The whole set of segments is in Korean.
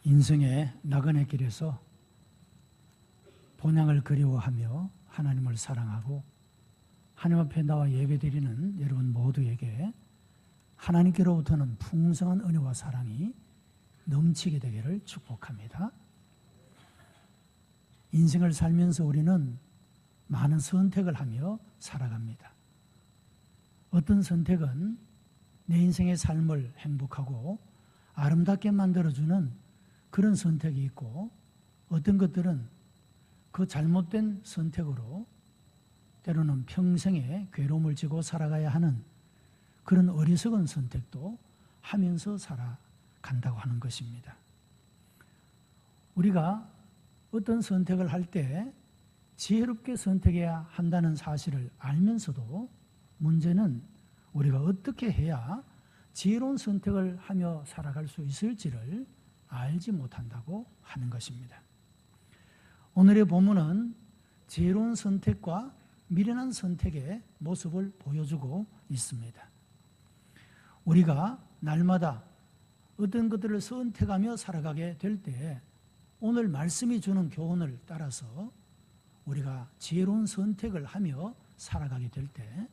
인생의 나그네 길에서 본향을 그리워하며 하나님을 사랑하고 하나님 앞에 나와 예배드리는 여러분 모두에게 하나님께로부터는 풍성한 은혜와 사랑이 넘치게 되기를 축복합니다. 인생을 살면서 우리는 많은 선택을 하며 살아갑니다. 어떤 선택은 내 인생의 삶을 행복하고 아름답게 만들어주는 그런 선택이 있고, 어떤 것들은 그 잘못된 선택으로 때로는 평생의 괴로움을 지고 살아가야 하는 그런 어리석은 선택도 하면서 살아간다고 하는 것입니다. 우리가 어떤 선택을 할 때 지혜롭게 선택해야 한다는 사실을 알면서도 문제는 우리가 어떻게 해야 지혜로운 선택을 하며 살아갈 수 있을지를 알지 못한다고 하는 것입니다. 오늘의 본문은 지혜로운 선택과 미련한 선택의 모습을 보여주고 있습니다. 우리가 날마다 어떤 것들을 선택하며 살아가게 될 때 오늘 말씀이 주는 교훈을 따라서 우리가 지혜로운 선택을 하며 살아가게 될 때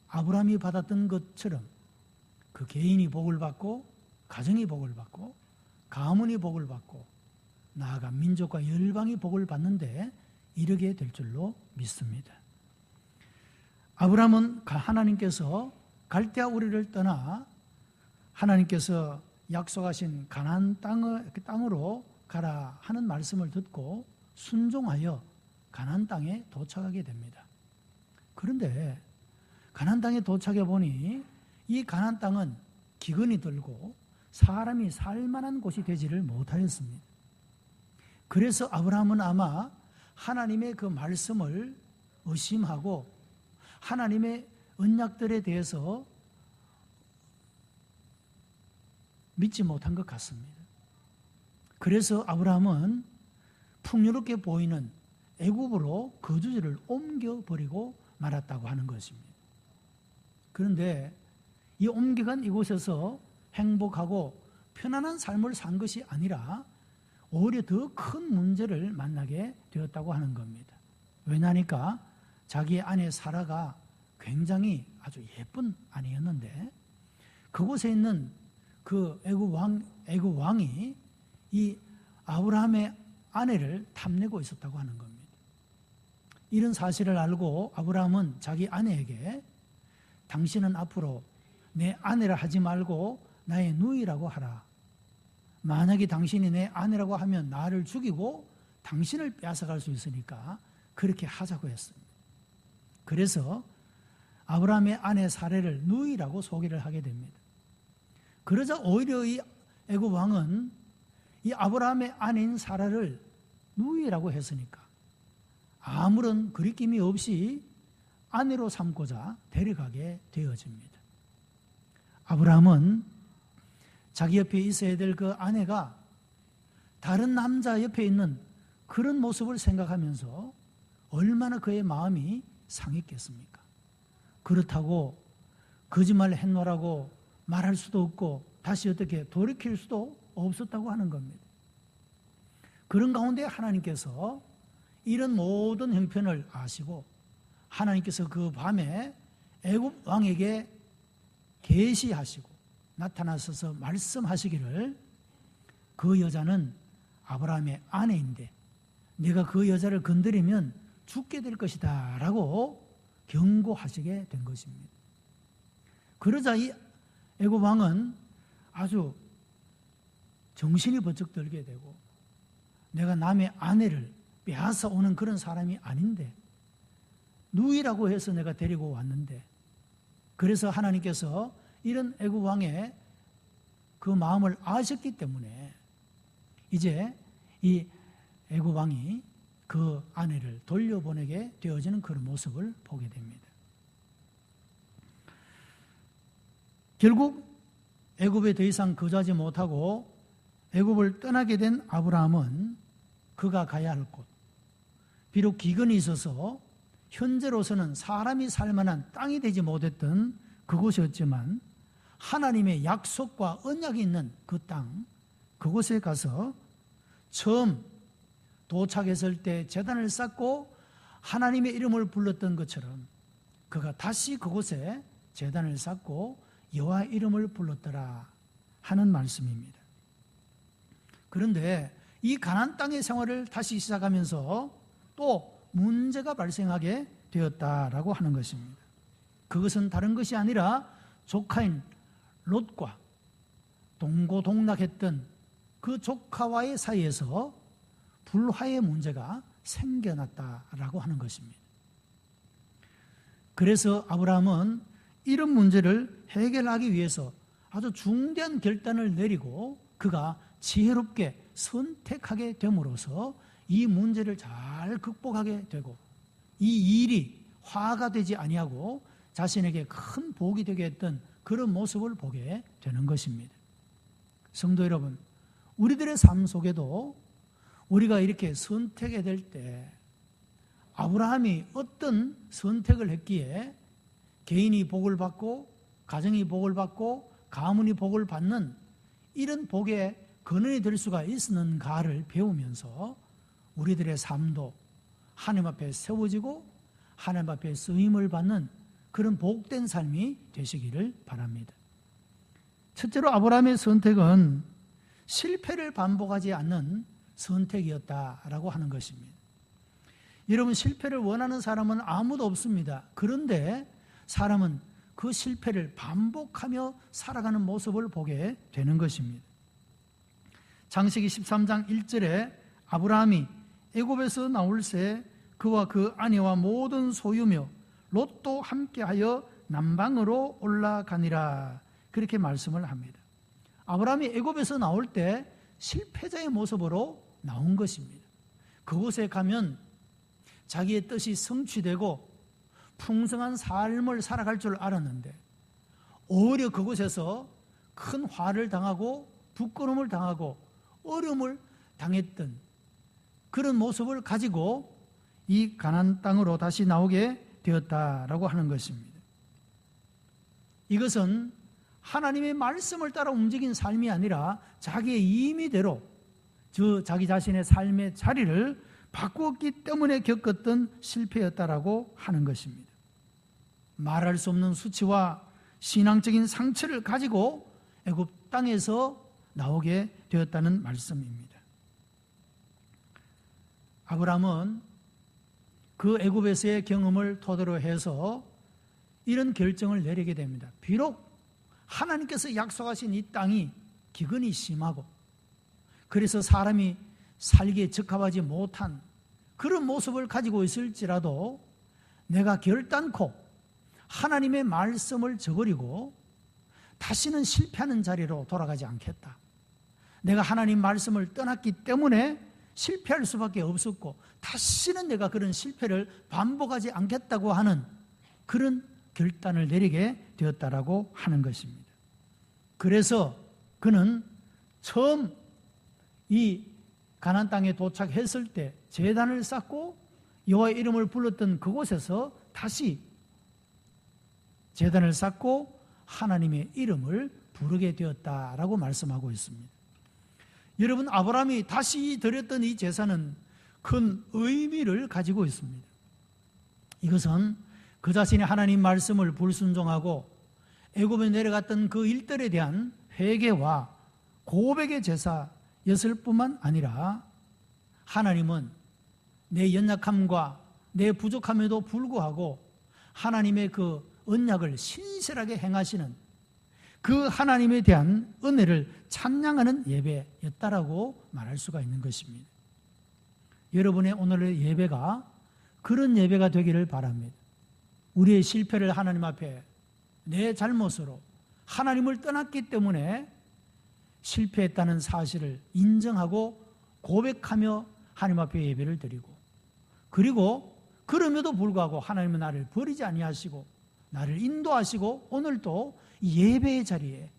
아브라함이 받았던 것처럼 그 개인이 복을 받고 가정이 복을 받고 가문이 복을 받고 나아가 민족과 열방이 복을 받는데 이르게 될 줄로 믿습니다. 아브라함은 하나님께서 갈대아 우리를 떠나 하나님께서 약속하신 가나안 땅으로 가라 하는 말씀을 듣고 순종하여 가나안 땅에 도착하게 됩니다. 그런데 가나안 땅에 도착해 보니 이 가나안 땅은 기근이 들고 사람이 살만한 곳이 되지를 못하였습니다. 그래서 아브라함은 아마 하나님의 그 말씀을 의심하고 하나님의 언약들에 대해서 믿지 못한 것 같습니다. 그래서 아브라함은 풍요롭게 보이는 애굽으로 거주지를 옮겨버리고 말았다고 하는 것입니다. 그런데 이 옮겨간 이곳에서 행복하고 편안한 삶을 산 것이 아니라 오히려 더 큰 문제를 만나게 되었다고 하는 겁니다. 왜냐하니까 자기의 아내 사라가 굉장히 아주 예쁜 아내였는데 그곳에 있는 그 애굽 왕이 이 아브라함의 아내를 탐내고 있었다고 하는 겁니다. 이런 사실을 알고 아브라함은 자기 아내에게 당신은 앞으로 내 아내라 하지 말고 나의 누이라고 하라. 만약에 당신이 내 아내라고 하면 나를 죽이고 당신을 빼앗아갈 수 있으니까 그렇게 하자고 했습니다. 그래서 아브라함의 아내 사레를 누이라고 소개를 하게 됩니다. 그러자 오히려 이 애굽 왕은 이 아브라함의 아내인 사라를 누이라고 했으니까 아무런 거리낌이 없이 아내로 삼고자 데려가게 되어집니다. 아브라함은 자기 옆에 있어야 될 그 아내가 다른 남자 옆에 있는 그런 모습을 생각하면서 얼마나 그의 마음이 상했겠습니까? 그렇다고 거짓말을 했노라고 말할 수도 없고 다시 어떻게 돌이킬 수도 없었다고 하는 겁니다. 그런 가운데 하나님께서 이런 모든 형편을 아시고 하나님께서 그 밤에 애굽 왕에게 계시하시고 나타나셔서 말씀하시기를 그 여자는 아브라함의 아내인데 내가 그 여자를 건드리면 죽게 될 것이다 라고 경고하시게 된 것입니다. 그러자 이 애굽 왕은 아주 정신이 번쩍 들게 되고 내가 남의 아내를 빼앗아 오는 그런 사람이 아닌데 누이라고 해서 내가 데리고 왔는데 그래서 하나님께서 이런 애굽 왕의 그 마음을 아셨기 때문에 이제 이 애굽 왕이 그 아내를 돌려보내게 되어지는 그런 모습을 보게 됩니다. 결국 애굽에 더 이상 거주하지 못하고 애굽을 떠나게 된 아브라함은 그가 가야 할 곳, 비록 기근이 있어서 현재로서는 사람이 살만한 땅이 되지 못했던 그곳이었지만 하나님의 약속과 언약이 있는 그 땅, 그곳에 가서 처음 도착했을 때 제단을 쌓고 하나님의 이름을 불렀던 것처럼 그가 다시 그곳에 제단을 쌓고 여호와의 이름을 불렀더라 하는 말씀입니다. 그런데 이 가나안 땅의 생활을 다시 시작하면서 또 문제가 발생하게 되었다라고 하는 것입니다. 그것은 다른 것이 아니라 조카인 롯과 동고동락했던 그 조카와의 사이에서 불화의 문제가 생겨났다라고 하는 것입니다. 그래서 아브라함은 이런 문제를 해결하기 위해서 아주 중대한 결단을 내리고 그가 지혜롭게 선택하게 됨으로써 이 문제를 잘 극복하게 되고 이 일이 화가 되지 아니하고 자신에게 큰 복이 되게 했던 그런 모습을 보게 되는 것입니다. 성도 여러분, 우리들의 삶 속에도 우리가 이렇게 선택해야 될 때 아브라함이 어떤 선택을 했기에 개인이 복을 받고 가정이 복을 받고 가문이 복을 받는 이런 복의 근원이 될 수가 있었는가를 배우면서 우리들의 삶도 하나님 앞에 세워지고 하나님 앞에 쓰임을 받는 그런 복된 삶이 되시기를 바랍니다. 첫째로 아브라함의 선택은 실패를 반복하지 않는 선택이었다라고 하는 것입니다. 여러분, 실패를 원하는 사람은 아무도 없습니다. 그런데 사람은 그 실패를 반복하며 살아가는 모습을 보게 되는 것입니다. 창세기 13장 1절에 아브라함이 애굽에서 나올 새 그와 그 아내와 모든 소유며 롯도 함께하여 남방으로 올라가니라 그렇게 말씀을 합니다. 아브라함이 애굽에서 나올 때 실패자의 모습으로 나온 것입니다. 그곳에 가면 자기의 뜻이 성취되고 풍성한 삶을 살아갈 줄 알았는데 오히려 그곳에서 큰 화를 당하고 부끄러움을 당하고 어려움을 당했던 그런 모습을 가지고 이 가나안 땅으로 다시 나오게 되었다라고 하는 것입니다. 이것은 하나님의 말씀을 따라 움직인 삶이 아니라 자기의 임의대로 자기 자신의 삶의 자리를 바꾸었기 때문에 겪었던 실패였다라고 하는 것입니다. 말할 수 없는 수치와 신앙적인 상처를 가지고 애굽 땅에서 나오게 되었다는 말씀입니다. 아브라함은 그 애굽에서의 경험을 토대로 해서 이런 결정을 내리게 됩니다. 비록 하나님께서 약속하신 이 땅이 기근이 심하고 그래서 사람이 살기에 적합하지 못한 그런 모습을 가지고 있을지라도 내가 결단코 하나님의 말씀을 저버리고 다시는 실패하는 자리로 돌아가지 않겠다. 내가 하나님 말씀을 떠났기 때문에 실패할 수밖에 없었고 다시는 내가 그런 실패를 반복하지 않겠다고 하는 그런 결단을 내리게 되었다라고 하는 것입니다. 그래서 그는 처음 이 가나안 땅에 도착했을 때 제단을 쌓고 여호와의 이름을 불렀던 그곳에서 다시 제단을 쌓고 하나님의 이름을 부르게 되었다라고 말씀하고 있습니다. 여러분, 아브라함이 다시 드렸던 이 제사는 큰 의미를 가지고 있습니다. 이것은 그 자신이 하나님 말씀을 불순종하고 애굽에 내려갔던 그 일들에 대한 회개와 고백의 제사였을 뿐만 아니라 하나님은 내 연약함과 내 부족함에도 불구하고 하나님의 그 언약을 신실하게 행하시는 그 하나님에 대한 은혜를 찬양하는 예배였다라고 말할 수가 있는 것입니다. 여러분의 오늘의 예배가 그런 예배가 되기를 바랍니다. 우리의 실패를 하나님 앞에 내 잘못으로 하나님을 떠났기 때문에 실패했다는 사실을 인정하고 고백하며 하나님 앞에 예배를 드리고 그리고 그럼에도 불구하고 하나님은 나를 버리지 아니하시고 나를 인도하시고 오늘도 예배의 자리에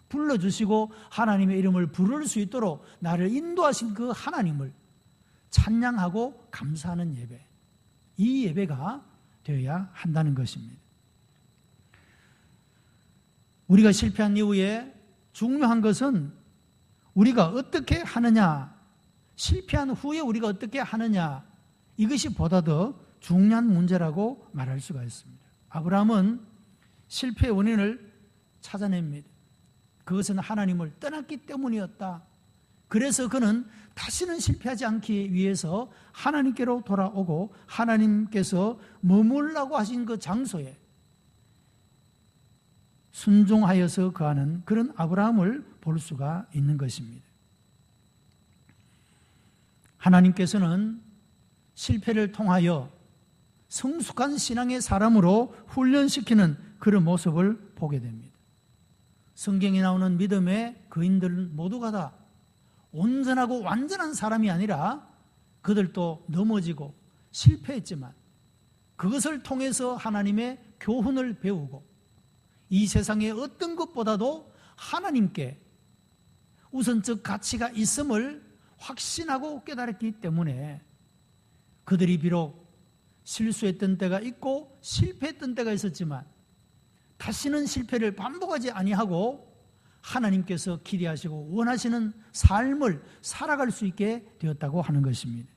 불러주시고 하나님의 이름을 부를 수 있도록 나를 인도하신 그 하나님을 찬양하고 감사하는 예배, 이 예배가 되어야 한다는 것입니다. 우리가 실패한 이후에 중요한 것은 우리가 어떻게 하느냐, 실패한 후에 우리가 어떻게 하느냐, 이것이 보다 더 중요한 문제라고 말할 수가 있습니다. 아브라함은 실패의 원인을 찾아냅니다. 그것은 하나님을 떠났기 때문이었다. 그래서 그는 다시는 실패하지 않기 위해서 하나님께로 돌아오고 하나님께서 머물라고 하신 그 장소에 순종하여서 거하는 그런 아브라함을 볼 수가 있는 것입니다. 하나님께서는 실패를 통하여 성숙한 신앙의 사람으로 훈련시키는 그런 모습을 보게 됩니다. 성경에 나오는 믿음의 거인들은 모두가 다 온전하고 완전한 사람이 아니라 그들도 넘어지고 실패했지만 그것을 통해서 하나님의 교훈을 배우고 이 세상의 어떤 것보다도 하나님께 우선적 가치가 있음을 확신하고 깨달았기 때문에 그들이 비록 실수했던 때가 있고 실패했던 때가 있었지만 다시는 실패를 반복하지 아니하고 하나님께서 기대하시고 원하시는 삶을 살아갈 수 있게 되었다고 하는 것입니다.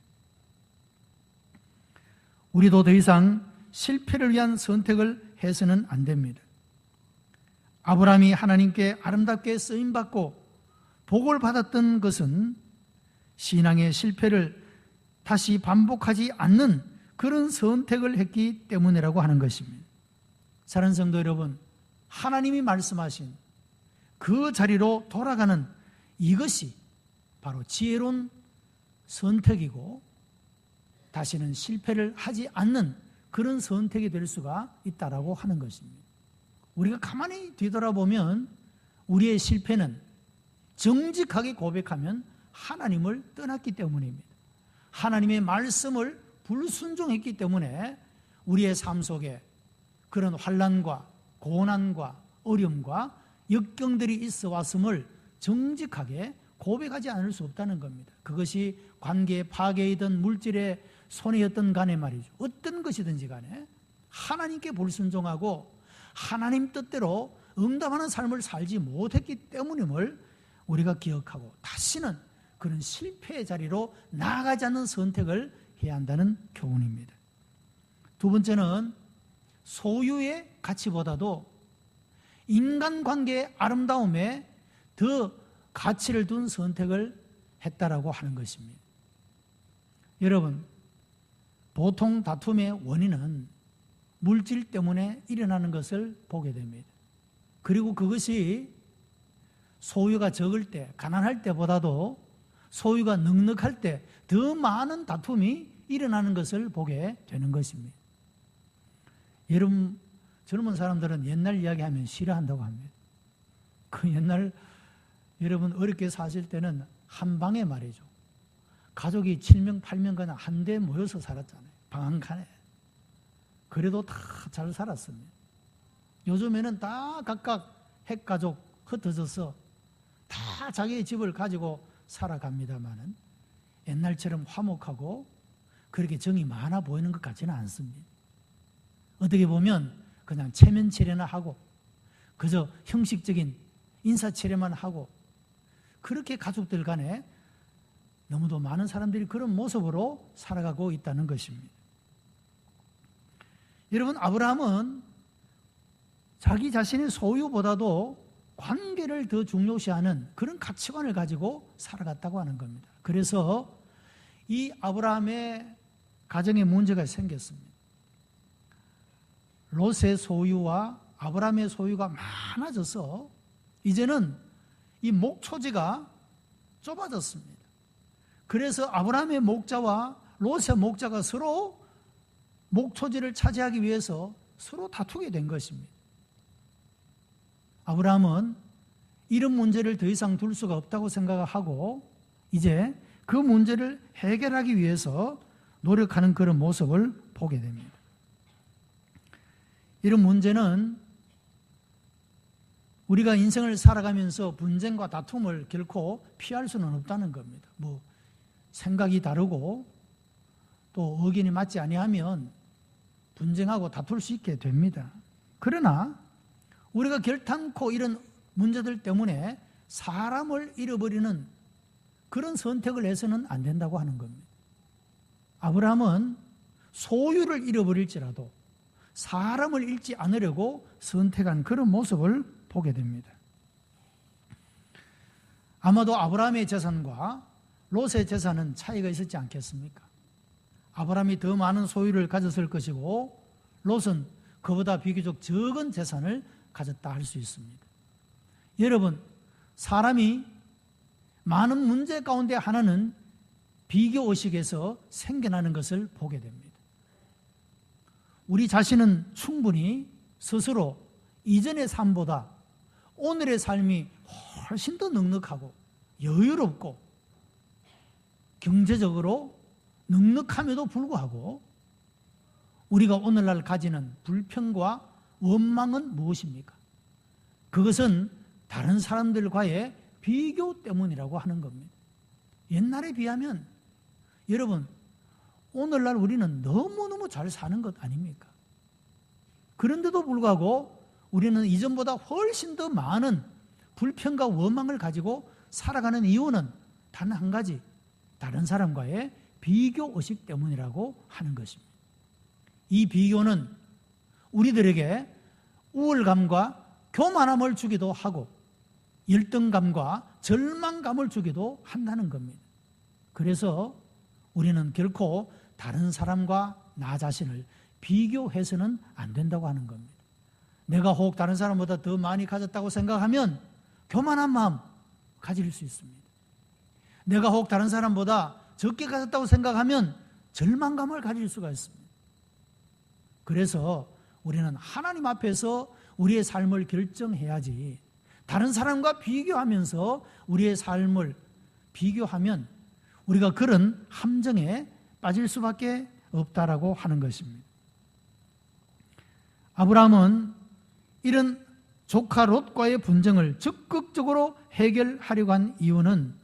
우리도 더 이상 실패를 위한 선택을 해서는 안 됩니다. 아브라함이 하나님께 아름답게 쓰임받고 복을 받았던 것은 신앙의 실패를 다시 반복하지 않는 그런 선택을 했기 때문이라고 하는 것입니다. 사랑하는 성도 여러분, 하나님이 말씀하신 그 자리로 돌아가는 이것이 바로 지혜로운 선택이고 다시는 실패를 하지 않는 그런 선택이 될 수가 있다라고 하는 것입니다. 우리가 가만히 뒤돌아보면 우리의 실패는 정직하게 고백하면 하나님을 떠났기 때문입니다. 하나님의 말씀을 불순종했기 때문에 우리의 삶 속에 그런 환난과 고난과 어려움과 역경들이 있어 왔음을 정직하게 고백하지 않을 수 없다는 겁니다. 그것이 관계의 파괴이든 물질의 손해였던 간에 말이죠. 어떤 것이든지 간에 하나님께 불순종하고 하나님 뜻대로 응답하는 삶을 살지 못했기 때문임을 우리가 기억하고 다시는 그런 실패의 자리로 나아가지 않는 선택을 해야 한다는 교훈입니다. 두 번째는 소유의 가치보다도 인간관계의 아름다움에 더 가치를 둔 선택을 했다라고 하는 것입니다. 여러분, 보통 다툼의 원인은 물질 때문에 일어나는 것을 보게 됩니다. 그리고 그것이 소유가 적을 때, 가난할 때보다도 소유가 넉넉할 때 더 많은 다툼이 일어나는 것을 보게 되는 것입니다. 여러분, 젊은 사람들은 옛날 이야기하면 싫어한다고 합니다. 그 옛날 여러분 어렵게 사실 때는 한 방에 말이죠. 가족이 7명, 8명 그냥 한데 모여서 살았잖아요. 방 한 칸에. 그래도 다 잘 살았습니다. 요즘에는 다 각각 핵가족 흩어져서 다 자기의 집을 가지고 살아갑니다만은 옛날처럼 화목하고 그렇게 정이 많아 보이는 것 같지는 않습니다. 어떻게 보면 그냥 체면치레나 하고 그저 형식적인 인사치레만 하고 그렇게 가족들 간에 너무도 많은 사람들이 그런 모습으로 살아가고 있다는 것입니다. 여러분, 아브라함은 자기 자신의 소유보다도 관계를 더 중요시하는 그런 가치관을 가지고 살아갔다고 하는 겁니다. 그래서 이 아브라함의 가정에 문제가 생겼습니다. 롯의 소유와 아브라함의 소유가 많아져서 이제는 이 목초지가 좁아졌습니다. 그래서 아브라함의 목자와 롯의 목자가 서로 목초지를 차지하기 위해서 서로 다투게 된 것입니다. 아브라함은 이런 문제를 더 이상 둘 수가 없다고 생각하고 이제 그 문제를 해결하기 위해서 노력하는 그런 모습을 보게 됩니다. 이런 문제는 우리가 인생을 살아가면서 분쟁과 다툼을 결코 피할 수는 없다는 겁니다. 생각이 다르고 또 의견이 맞지 아니하면 분쟁하고 다툴 수 있게 됩니다. 그러나 우리가 결탄코 이런 문제들 때문에 사람을 잃어버리는 그런 선택을 해서는 안 된다고 하는 겁니다. 아브라함은 소유를 잃어버릴지라도 사람을 잃지 않으려고 선택한 그런 모습을 보게 됩니다. 아마도 아브라함의 재산과 롯의 재산은 차이가 있었지 않겠습니까? 아브라함이 더 많은 소유를 가졌을 것이고 롯은 그보다 비교적 적은 재산을 가졌다 할 수 있습니다. 여러분, 사람이 많은 문제 가운데 하나는 비교의식에서 생겨나는 것을 보게 됩니다. 우리 자신은 충분히 스스로 이전의 삶보다 오늘의 삶이 훨씬 더 넉넉하고 여유롭고 경제적으로 넉넉함에도 불구하고 우리가 오늘날 가지는 불평과 원망은 무엇입니까? 그것은 다른 사람들과의 비교 때문이라고 하는 겁니다. 옛날에 비하면 여러분, 오늘날 우리는 너무너무 잘 사는 것 아닙니까? 그런데도 불구하고 우리는 이전보다 훨씬 더 많은 불평과 원망을 가지고 살아가는 이유는 단 한 가지, 다른 사람과의 비교의식 때문이라고 하는 것입니다. 이 비교는 우리들에게 우월감과 교만함을 주기도 하고 열등감과 절망감을 주기도 한다는 겁니다. 그래서 우리는 결코 다른 사람과 나 자신을 비교해서는 안 된다고 하는 겁니다. 내가 혹 다른 사람보다 더 많이 가졌다고 생각하면 교만한 마음 가질 수 있습니다. 내가 혹 다른 사람보다 적게 가졌다고 생각하면 절망감을 가질 수가 있습니다. 그래서 우리는 하나님 앞에서 우리의 삶을 결정해야지 다른 사람과 비교하면서 우리의 삶을 비교하면 우리가 그런 함정에 빠질 수밖에 없다라고 하는 것입니다. 아브라함은 이런 조카 롯과의 분쟁을 적극적으로 해결하려고 한 이유는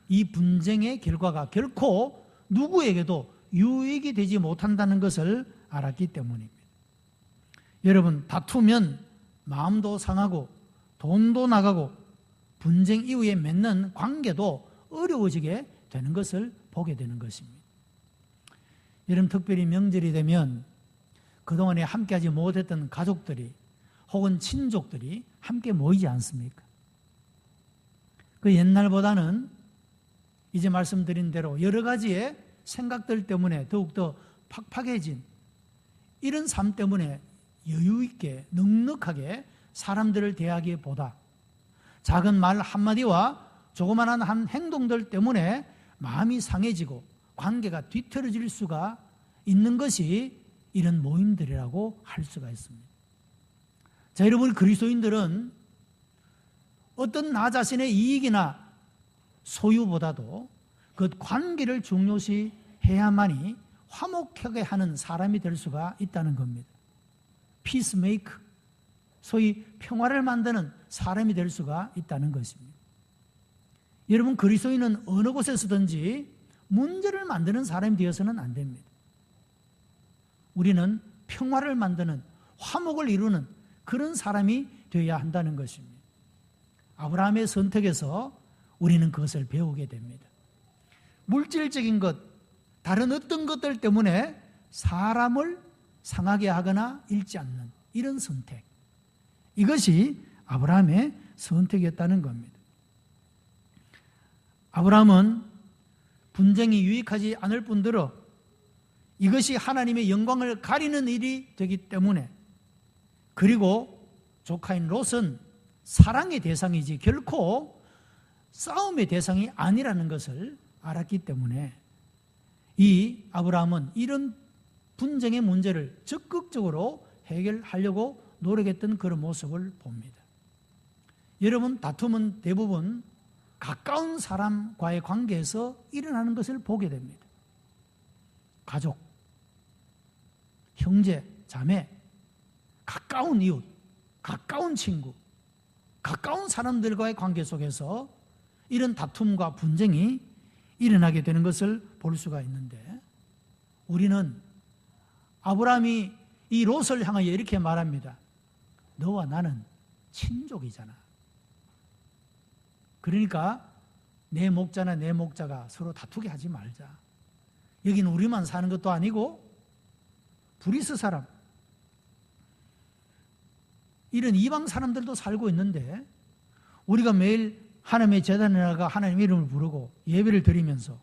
이 분쟁의 결과가 결코 누구에게도 유익이 되지 못한다는 것을 알았기 때문입니다. 여러분, 다투면 마음도 상하고 돈도 나가고 분쟁 이후에 맺는 관계도 어려워지게 되는 것을 보게 되는 것입니다. 여러분, 특별히 명절이 되면 그동안에 함께하지 못했던 가족들이 혹은 친족들이 함께 모이지 않습니까? 그 옛날보다는 이제 말씀드린 대로 여러 가지의 생각들 때문에 더욱더 팍팍해진 이런 삶 때문에 여유 있게 넉넉하게 사람들을 대하기보다 작은 말 한마디와 조그마한 한 행동들 때문에 마음이 상해지고 관계가 뒤틀어질 수가 있는 것이 이런 모임들이라고 할 수가 있습니다. 자, 여러분, 그리스도인들은 어떤 나 자신의 이익이나 소유보다도 그 관계를 중요시 해야만이 화목하게 하는 사람이 될 수가 있다는 겁니다. 피스메이커, 소위 평화를 만드는 사람이 될 수가 있다는 것입니다. 여러분, 그리스도인은 어느 곳에서든지 문제를 만드는 사람이 되어서는 안 됩니다. 우리는 평화를 만드는, 화목을 이루는 그런 사람이 되어야 한다는 것입니다. 아브라함의 선택에서 우리는 그것을 배우게 됩니다. 물질적인 것, 다른 어떤 것들 때문에 사람을 상하게 하거나 잃지 않는 이런 선택, 이것이 아브라함의 선택이었다는 겁니다. 아브라함은 분쟁이 유익하지 않을 뿐더러 이것이 하나님의 영광을 가리는 일이 되기 때문에, 그리고 조카인 롯은 사랑의 대상이지 결코 싸움의 대상이 아니라는 것을 알았기 때문에 이 아브라함은 이런 분쟁의 문제를 적극적으로 해결하려고 노력했던 그런 모습을 봅니다. 여러분, 다툼은 대부분 가까운 사람과의 관계에서 일어나는 것을 보게 됩니다. 가족, 형제, 자매, 가까운 이웃, 가까운 친구, 가까운 사람들과의 관계 속에서 이런 다툼과 분쟁이 일어나게 되는 것을 볼 수가 있는데, 우리는 아브라함이 이 롯을 향하여 이렇게 말합니다. 너와 나는 친족이잖아. 그러니까 내 목자나 내 목자가 서로 다투게 하지 말자. 여기는 우리만 사는 것도 아니고 브리스 사람, 이런 이방 사람들도 살고 있는데 우리가 매일 하나님의 제단에 나가 하나님의 이름을 부르고 예배를 드리면서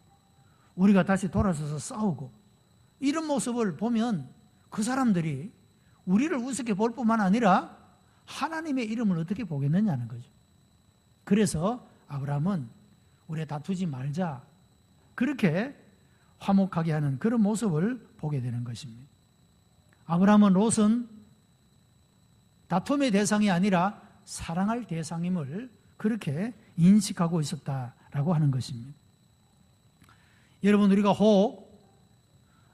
우리가 다시 돌아서서 싸우고 이런 모습을 보면 그 사람들이 우리를 우습게 볼 뿐만 아니라 하나님의 이름을 어떻게 보겠느냐는 거죠. 그래서 아브라함은 우리 다투지 말자, 그렇게 화목하게 하는 그런 모습을 보게 되는 것입니다. 아브라함은 롯은 다툼의 대상이 아니라 사랑할 대상임을 그렇게 인식하고 있었다라고 하는 것입니다. 여러분, 우리가 혹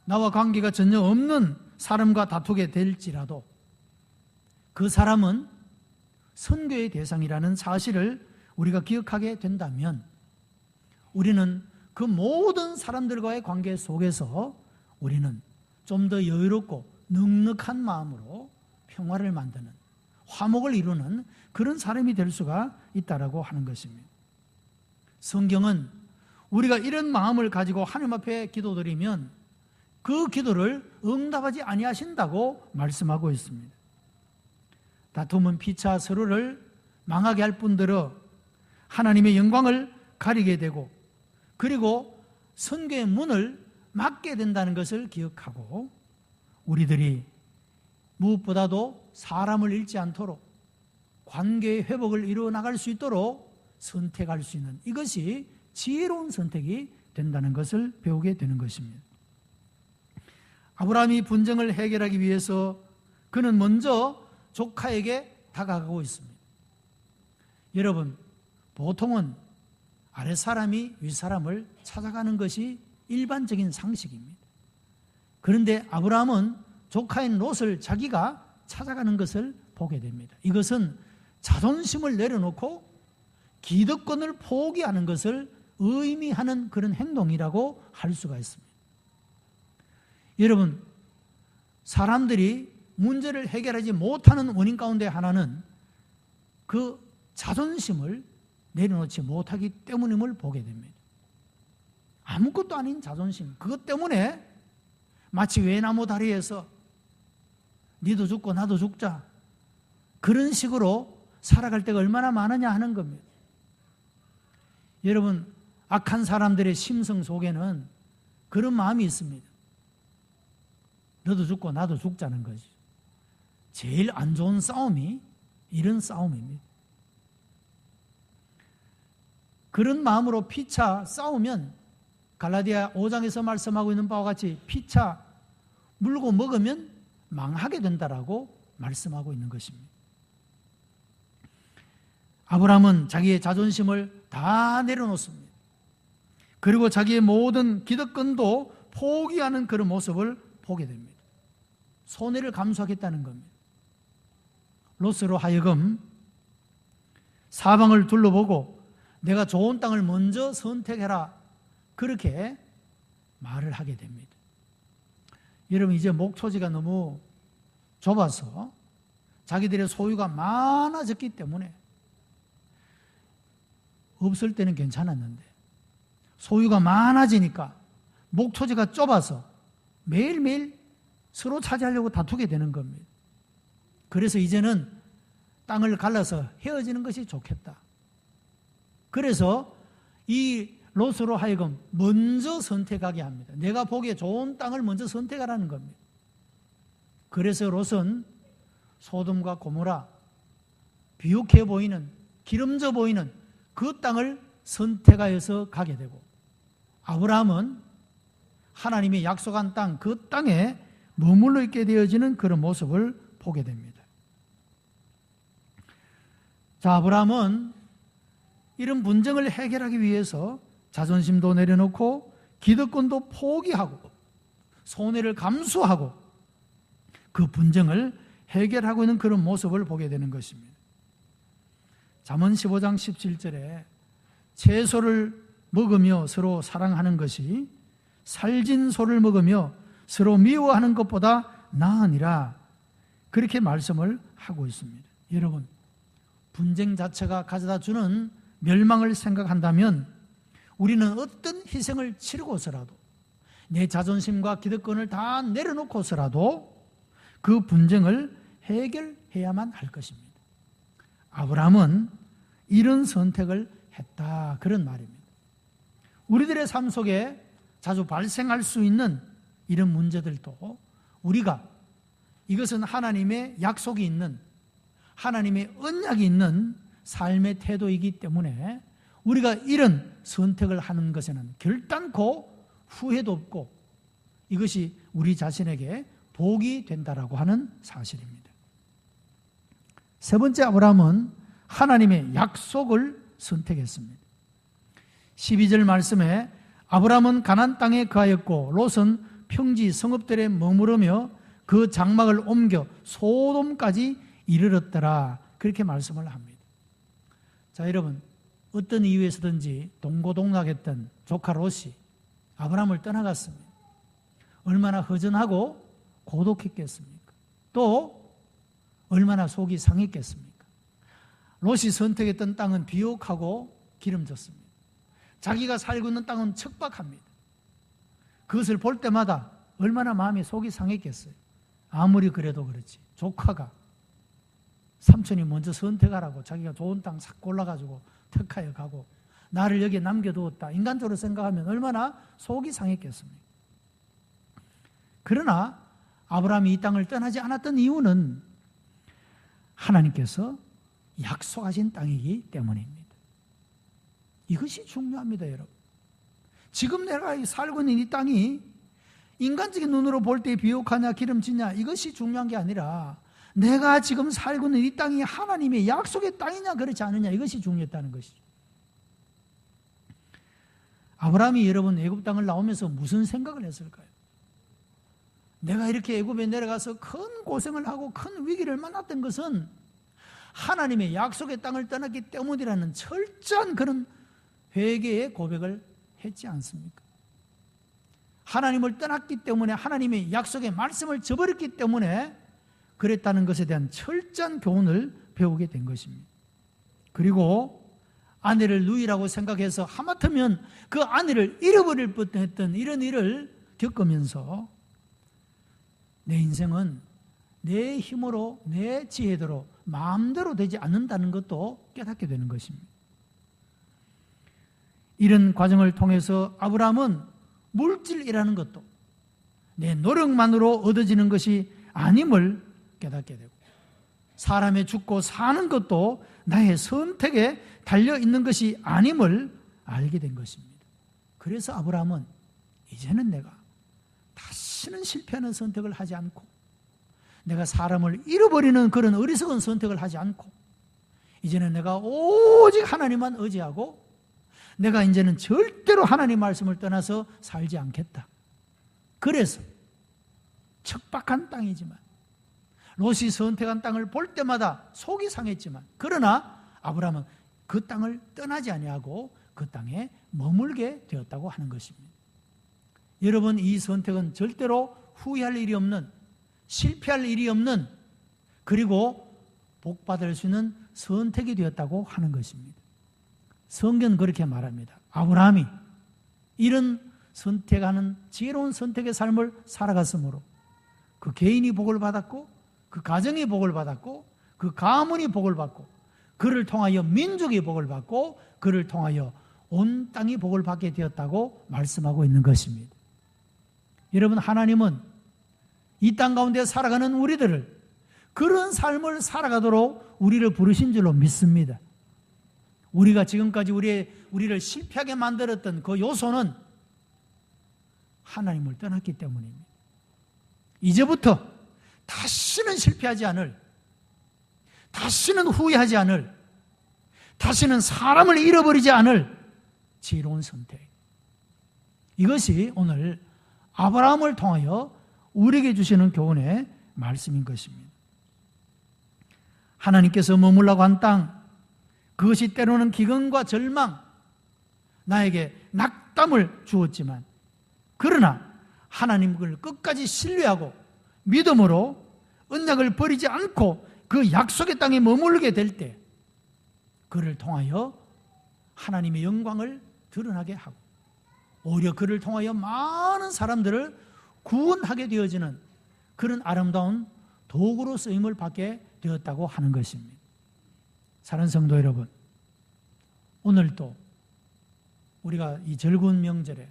나와 관계가 전혀 없는 사람과 다투게 될지라도 그 사람은 선교의 대상이라는 사실을 우리가 기억하게 된다면 우리는 그 모든 사람들과의 관계 속에서 우리는 좀 더 여유롭고 넉넉한 마음으로 평화를 만드는, 화목을 이루는 그런 사람이 될 수가 있다라고 하는 것입니다. 성경은 우리가 이런 마음을 가지고 하나님 앞에 기도드리면 그 기도를 응답하지 아니하신다고 말씀하고 있습니다. 다툼은 피차 서로를 망하게 할 뿐더러 하나님의 영광을 가리게 되고 그리고 선교의 문을 막게 된다는 것을 기억하고 우리들이 무엇보다도 사람을 잃지 않도록 관계의 회복을 이루어 나갈 수 있도록 선택할 수 있는, 이것이 지혜로운 선택이 된다는 것을 배우게 되는 것입니다. 아브라함이 분쟁을 해결하기 위해서 그는 먼저 조카에게 다가가고 있습니다. 여러분, 보통은 아랫사람이 윗사람을 찾아가는 것이 일반적인 상식입니다. 그런데 아브라함은 조카인 롯을 자기가 찾아가는 것을 보게 됩니다. 이것은 자존심을 내려놓고 기득권을 포기하는 것을 의미하는 그런 행동이라고 할 수가 있습니다. 여러분, 사람들이 문제를 해결하지 못하는 원인 가운데 하나는 그 자존심을 내려놓지 못하기 때문임을 보게 됩니다. 아무것도 아닌 자존심, 그것 때문에 마치 외나무 다리에서 니도 죽고 나도 죽자, 그런 식으로 살아갈 때가 얼마나 많으냐 하는 겁니다. 여러분, 악한 사람들의 심성 속에는 그런 마음이 있습니다. 너도 죽고 나도 죽자는 거지. 제일 안 좋은 싸움이 이런 싸움입니다. 그런 마음으로 피차 싸우면 갈라디아 5장에서 말씀하고 있는 바와 같이 피차 물고 먹으면 망하게 된다라고 말씀하고 있는 것입니다. 아브라함은 자기의 자존심을 다 내려놓습니다. 그리고 자기의 모든 기득권도 포기하는 그런 모습을 보게 됩니다. 손해를 감수하겠다는 겁니다. 롯으로 하여금 사방을 둘러보고 내가 좋은 땅을 먼저 선택해라, 그렇게 말을 하게 됩니다. 여러분, 이제 목초지가 너무 좁아서 자기들의 소유가 많아졌기 때문에, 없을 때는 괜찮았는데 소유가 많아지니까 목초지가 좁아서 매일매일 서로 차지하려고 다투게 되는 겁니다. 그래서 이제는 땅을 갈라서 헤어지는 것이 좋겠다. 그래서 이 롯으로 하여금 먼저 선택하게 합니다. 내가 보기에 좋은 땅을 먼저 선택하라는 겁니다. 그래서 롯은 소돔과 고모라, 비옥해 보이는, 기름져 보이는 그 땅을 선택하여서 가게 되고, 아브라함은 하나님이 약속한 땅, 그 땅에 머물러 있게 되어지는 그런 모습을 보게 됩니다. 자, 아브라함은 이런 분쟁을 해결하기 위해서 자존심도 내려놓고 기득권도 포기하고 손해를 감수하고 그 분쟁을 해결하고 있는 그런 모습을 보게 되는 것입니다. 잠언 15장 17절에 채소를 먹으며 서로 사랑하는 것이 살진 소를 먹으며 서로 미워하는 것보다 나으니라, 그렇게 말씀을 하고 있습니다. 여러분, 분쟁 자체가 가져다 주는 멸망을 생각한다면 우리는 어떤 희생을 치르고서라도 내 자존심과 기득권을 다 내려놓고서라도 그 분쟁을 해결해야만 할 것입니다. 아브라함은 이런 선택을 했다, 그런 말입니다. 우리들의 삶 속에 자주 발생할 수 있는 이런 문제들도 우리가 이것은 하나님의 약속이 있는, 하나님의 언약이 있는 삶의 태도이기 때문에 우리가 이런 선택을 하는 것에는 결단코 후회도 없고 이것이 우리 자신에게 복이 된다라고 하는 사실입니다. 세 번째, 아브라함은 하나님의 약속을 선택했습니다. 12절 말씀에 아브라함은 가나안 땅에 거하였고 롯은 평지 성읍들에 머무르며 그 장막을 옮겨 소돔까지 이르렀더라, 그렇게 말씀을 합니다. 자, 여러분, 어떤 이유에서든지 동고동락했던 조카 롯이 아브라함을 떠나갔습니다. 얼마나 허전하고 고독했겠습니까? 또 얼마나 속이 상했겠습니까? 롯이 선택했던 땅은 비옥하고 기름졌습니다. 자기가 살고 있는 땅은 척박합니다. 그것을 볼 때마다 얼마나 마음이 속이 상했겠어요. 아무리 그래도 그렇지, 조카가 삼촌이 먼저 선택하라고 자기가 좋은 땅 싹 골라가지고 택하여 가고 나를 여기에 남겨두었다, 인간적으로 생각하면 얼마나 속이 상했겠습니까? 그러나 아브라함이 이 땅을 떠나지 않았던 이유는 하나님께서 약속하신 땅이기 때문입니다. 이것이 중요합니다, 여러분. 지금 내가 살고 있는 이 땅이 인간적인 눈으로 볼 때 비옥하냐 기름지냐 이것이 중요한 게 아니라 내가 지금 살고 있는 이 땅이 하나님의 약속의 땅이냐 그렇지 않느냐, 이것이 중요했다는 것이죠. 아브라함이 여러분 애굽 땅을 나오면서 무슨 생각을 했을까요? 내가 이렇게 애굽에 내려가서 큰 고생을 하고 큰 위기를 만났던 것은 하나님의 약속의 땅을 떠났기 때문이라는 철저한 그런 회개의 고백을 했지 않습니까? 하나님을 떠났기 때문에, 하나님의 약속의 말씀을 저버렸기 때문에 그랬다는 것에 대한 철저한 교훈을 배우게 된 것입니다. 그리고 아내를 누이라고 생각해서 하마터면 그 아내를 잃어버릴 뻔했던 이런 일을 겪으면서 내 인생은 내 힘으로, 내 지혜대로 마음대로 되지 않는다는 것도 깨닫게 되는 것입니다. 이런 과정을 통해서 아브라함은 물질이라는 것도 내 노력만으로 얻어지는 것이 아님을 깨닫게 되고, 사람의 죽고 사는 것도 나의 선택에 달려있는 것이 아님을 알게 된 것입니다. 그래서 아브라함은 이제는 내가 다시는 실패하는 선택을 하지 않고, 내가 사람을 잃어버리는 그런 어리석은 선택을 하지 않고, 이제는 내가 오직 하나님만 의지하고 내가 이제는 절대로 하나님 말씀을 떠나서 살지 않겠다. 그래서 척박한 땅이지만, 롯이 선택한 땅을 볼 때마다 속이 상했지만, 그러나 아브라함은 그 땅을 떠나지 아니하고 그 땅에 머물게 되었다고 하는 것입니다. 여러분, 이 선택은 절대로 후회할 일이 없는, 실패할 일이 없는, 그리고 복받을 수 있는 선택이 되었다고 하는 것입니다. 성경은 그렇게 말합니다. 아브라함이 이런 선택하는 지혜로운 선택의 삶을 살아갔으므로 그 개인이 복을 받았고, 그 가정이 복을 받았고, 그 가문이 복을 받고, 그를 통하여 민족이 복을 받고, 그를 통하여 온 땅이 복을 받게 되었다고 말씀하고 있는 것입니다. 여러분, 하나님은 이 땅 가운데 살아가는 우리들을 그런 삶을 살아가도록 우리를 부르신 줄로 믿습니다. 우리가 지금까지 우리를 실패하게 만들었던 그 요소는 하나님을 떠났기 때문입니다. 이제부터 다시는 실패하지 않을, 다시는 후회하지 않을, 다시는 사람을 잃어버리지 않을 지혜로운 선택, 이것이 오늘 아브라함을 통하여 우리에게 주시는 교훈의 말씀인 것입니다. 하나님께서 머물라고 한 땅, 그것이 때로는 기근과 절망, 나에게 낙담을 주었지만, 그러나 하나님을 끝까지 신뢰하고 믿음으로 언약을 버리지 않고 그 약속의 땅에 머물게 될 때, 그를 통하여 하나님의 영광을 드러나게 하고 오히려 그를 통하여 많은 사람들을 구원하게 되어지는 그런 아름다운 도구로 쓰임을 받게 되었다고 하는 것입니다. 사랑하는 성도 여러분, 오늘도 우리가 이 즐거운 명절에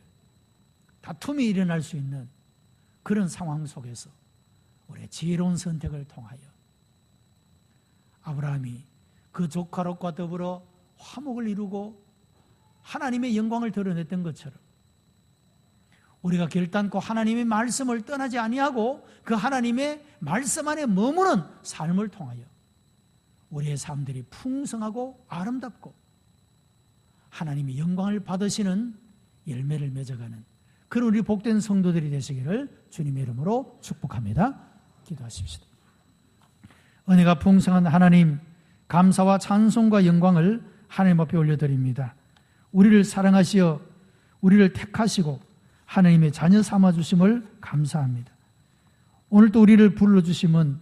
다툼이 일어날 수 있는 그런 상황 속에서 우리의 지혜로운 선택을 통하여 아브라함이 그 조카 롯과 더불어 화목을 이루고 하나님의 영광을 드러냈던 것처럼 우리가 결단코 하나님의 말씀을 떠나지 아니하고 그 하나님의 말씀 안에 머무는 삶을 통하여 우리의 삶들이 풍성하고 아름답고 하나님의 영광을 받으시는 열매를 맺어가는 그런 우리 복된 성도들이 되시기를 주님의 이름으로 축복합니다. 기도하십시다. 은혜가 풍성한 하나님, 감사와 찬송과 영광을 하나님 앞에 올려드립니다. 우리를 사랑하시어 우리를 택하시고 하나님의 자녀 삼아주심을 감사합니다. 오늘도 우리를 불러주심은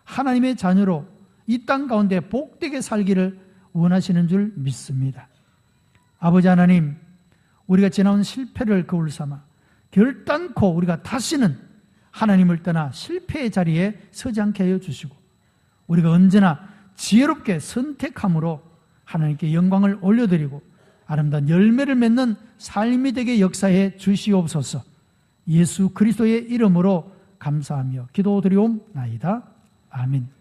하나님의 자녀로 이 땅 가운데 복되게 살기를 원하시는 줄 믿습니다. 아버지 하나님, 우리가 지나온 실패를 거울 삼아 결단코 우리가 다시는 하나님을 떠나 실패의 자리에 서지 않게 하여 주시고 우리가 언제나 지혜롭게 선택함으로 하나님께 영광을 올려드리고 아름다운 열매를 맺는 삶이 되게 역사해 주시옵소서. 예수 그리스도의 이름으로 감사하며 기도드리옵나이다. 아멘.